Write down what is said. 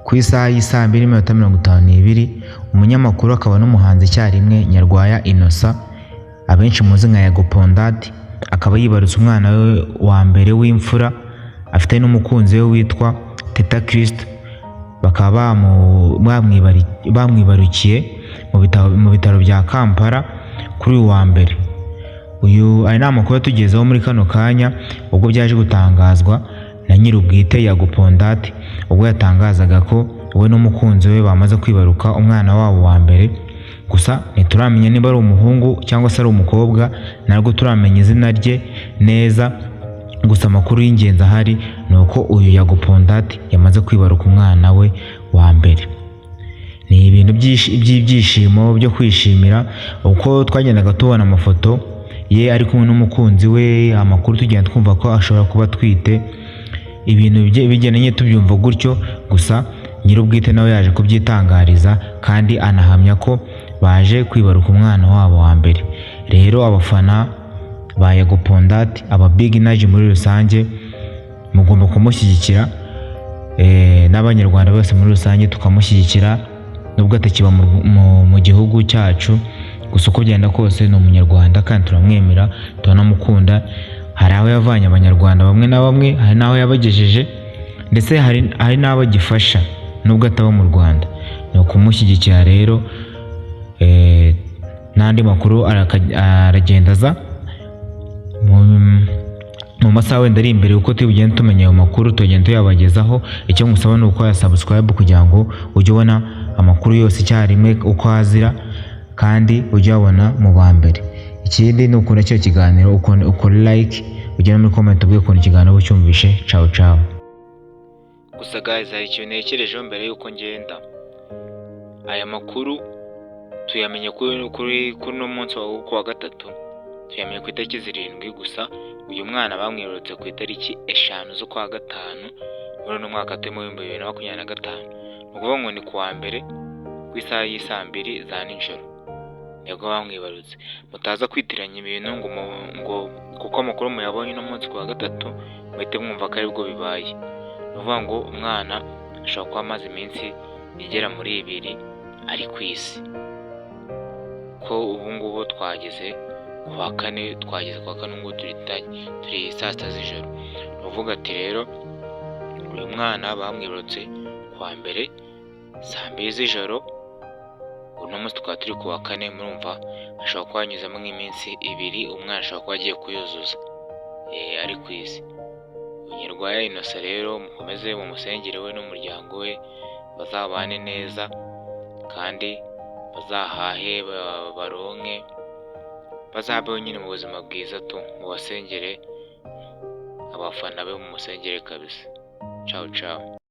ku isaha y'isaa 2:52 umunyamakuru akaba n'umuhanzi icyarimwe Nyarwaya Innocent abenshi muzi nka Yago Pondati akaba yibarutse umwana we wa mbere w'imfura afite n'umukunzi we witwa Teta Christ, bakaba bamwibarukiye mu bitaro bya Kampala kuri uyu wa mbere. Uyu ari n'amakuru yatugezeho muri kano kanya ubwo byaje gutangazwa na nyir'ubwite Yago Pondati ubwo yatangazaga ko we n'umukunzi we bamaze kwibaruka umwana wabo wa mbere. Gusa ntituramenya niba ari umuhungu cyangwa se ari umukobwa, ntabwo turamenya izina rye neza. Gusa amakuru y'ingenzi ahari ni uko uyu Yago Pondati yamaze kwibaruka umwana we wa mbere. Ni ibintu by'ibyishimo byo kwishimira uko twagendaga tubona amafoto ye ari kumwe n'umukunzi we, amakuru tugenda twumva ko ashobora kuba atwite, ibintu bigendanye tubyumva gutyo. Gusa nyir'ubwite nawe yaje kubyitangariza kandi anahamya ko baje kwibaruka umwana wabo wa mbere. Rero abafana ba Yago Pondati, aba Big Energy muri rusange, mugomba kumushyigikira, n'abanyarwanda bose muri rusange tukamushyigikira nubwo atakiba mu gihugu cyacu. Gusa uko byenda kose ni umunyarwanda kandi turamwemera, turanamukunda. Hari aho yavanye abanyarwanda bamwe na bamwe, hari n'aho yabagejeje, ndetse hari n'abo agifasha nubwo ataba mu Rwanda. Ni ukumushyigikira rero, n'andi makuru aragenda aza mu masaha wenda ari imbere uko tugenda tumenya ayo makuru tugenda tuyabagezaho. Icyo ngusaba ni uko subscribe kugira ngo ujye ubona amakuru yose icyarimwe uko azira kandi ujye ubona mu ba mbere. Ikindi ni ukunda cyo kiganiro ukora like, ugena muri comment ubwe ukuntu ikiganiro ucyumvishe. Ciao ciao. Gusa guys, hari ikintu ntekerejeho mbere yuko ngenda. Aya makuru tuyamenye kuri no munsi wa gatatu, tuyamenye ku itariki 7. Gusa uyu mwana bamwirutse ku itariki 5 z'ukwa gatanu muri no mwaka wa 2025. Ubwo ngo ni kuwa mbere ku isaha y'isaa 2 za nijoro nibwo bamwibarutse. Mutaza kwitiranya ibintu ngo kuko amakuru muyabonye no munsi wa gatatu muhite mwumva ko aribwo bibaye. Nuvuga ngo umwana ashobora kuba amaze iminsi igera muri 2 ari ku isi, ko ubu ngubu twageze kuwa kane ngo turi saa 6 z'ijoro. Nuvuga ati rero uyu mwana bamwibarutse kuwa mbere saa 2 z'ijoro, uno munsi tukaba turi kuwa kane. Murumva ashobora kuba yanyuzamo nk'iminsi 2 umwana ashobora kuba agiye kuyuzuza ari ku isi. Nyarwaya Innocent rero mukomeze mu musengere we n'umuryango we, bazabane neza kandi bazahahe baronke, bazabeho nyine mu buzima bwiza. Mu basengere abafana be, mu musengere kabisa. Ciao ciao.